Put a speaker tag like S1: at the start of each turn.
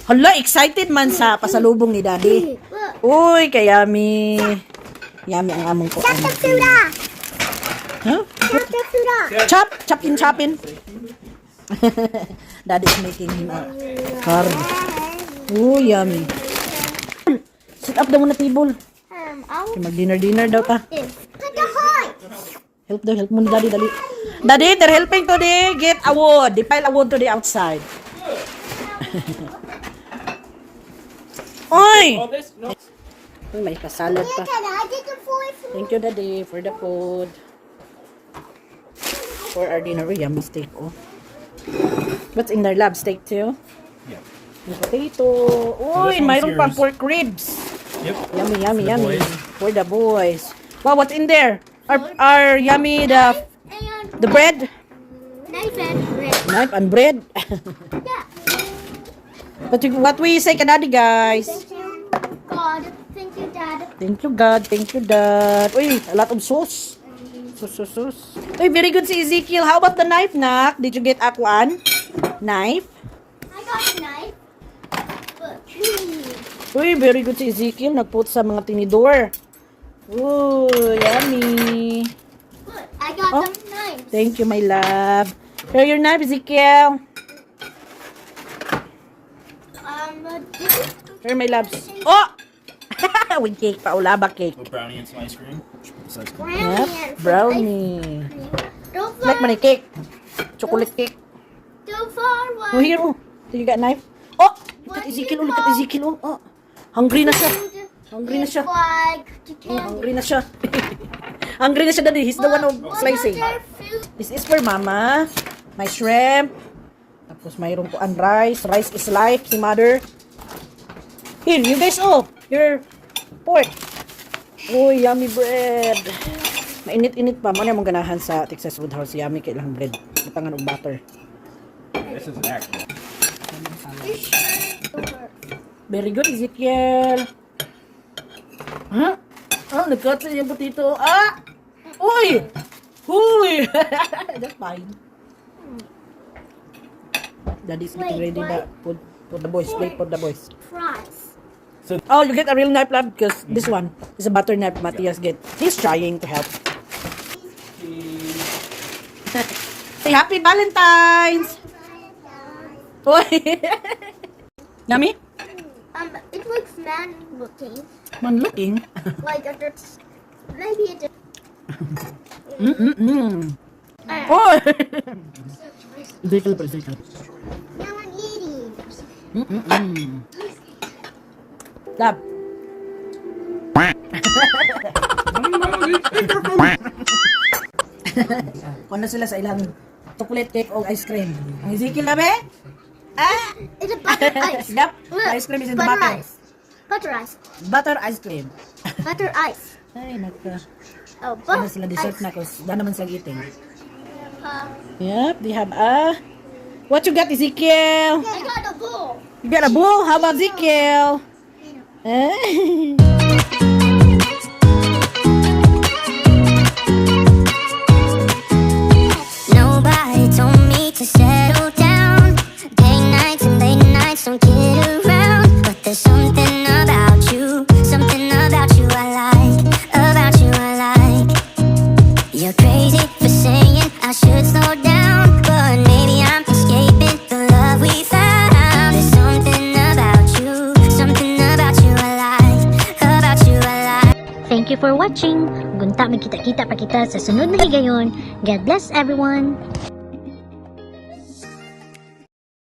S1: Hala, excited man sa pasalubong ni Daddy. Uy, kaya yummy. Yummy ang among ko. Huh? Chopin. Daddy is making him a card. Oh, yummy. Sit up daw muna table. Mag-dinner daw ka. Help mo ni Daddy, dali. Daddy, they're helping today. Get a wood. They pile a wood to the outside. Oy! Uy, may pasalad pa. Thank you, Daddy, for the food. For our dinner. Uy, yummy steak, oh. What's in there, lab? Steak too?
S2: Yeah.
S1: Yung potato. Uy, mayroon pang pork ribs.
S2: Yep.
S1: Yummy. For the boys. Wow, what's in there? Our yummy, the bread?
S3: Knife and bread.
S1: Knife and bread.
S3: Yeah.
S1: But what we say ka Daddy, guys?
S3: Thank you, God. Thank you, Dad.
S1: Thank you, God. Thank you, Dad. Uy, a lot of sauce. Sauce. Uy, very good si Ezekiel. How about the knife, Nak? Did you get one? Knife?
S3: I got a knife. But
S1: Uy, very good si Ezekiel. Nagput sa mga tinidor. Ooh, yummy.
S3: Look, I got
S1: Oh.
S3: some knives.
S1: Thank you, my love. Here your knife, Ezekiel. Here, my loves. Oh! With cake pa. Ulaba cake.
S2: With brownie and some ice cream.
S1: Yep, brownie.
S3: Don't
S1: Like
S3: far.
S1: money cake. Chocolate cake.
S3: Don't far.
S1: Oh, here, oh. Did you got a knife? Oh! Look at Ezekiel, oh. Look at Ezekiel, oh. Oh. Hungry na siya. Hungry na siya. Oh, hungry na siya. Hungry na siya, Daddy. He's the one of slicing. This is for Mama. My shrimp. Tapos mayroon ko ang rice. Rice is life, si Mother. Here, you guys, oh. Your pork. Oh, yummy bread. Mainit-init pa. Muna mong ganahan sa Texas Woodhouse. Yummy kailang bread. Ipangan og butter.
S2: This is an actual.
S1: Very good, Ezekiel. Huh? Oh, nag-cut yung potato. Ah! Uy! Uy! That's fine. Daddy's getting ready na for the boys. Play for the boys.
S3: Fries.
S1: Oh, you get a real knife, lab, because this one is a butter knife. Matthias get. He's trying to help. Say happy Balentayms! Uy! Yummy?
S3: It looks man-looking.
S1: Man looking.
S3: Like it's maybe it.
S1: Oh! Ezekiel pa, Ezekiel.
S3: Now I'm eating.
S1: Lab. Kung na sila sa ilang chocolate cake o ice cream. Ang Ezekiel na be? Ah!
S3: It's a butter ice.
S1: Yep.
S3: Look,
S1: Ice cream is in the
S3: butter
S1: butter.
S3: ice. Butter ice.
S1: Butter ice cream.
S3: Butter ice.
S1: Ay, nagka.
S3: Oh,
S1: Ano
S3: butter
S1: sila dessert
S3: ice.
S1: na kus. Da naman sa eating.
S3: Uh,
S1: Yep, they have a... What you got, Ezekiel?
S3: I got a bowl.
S1: You got a bowl? How about Ezekiel? Eh?
S4: Nobody told me to settle down. Day nights and late nights don't get around. But there's something about you I like. About you I like. You're crazy for saying I should slow down, but maybe I'm escaping the love we found. There's something about you I like. About you I like.
S5: Thank you for watching. Gunta magkita-kita pa kita sa sunod na higayon. God bless everyone.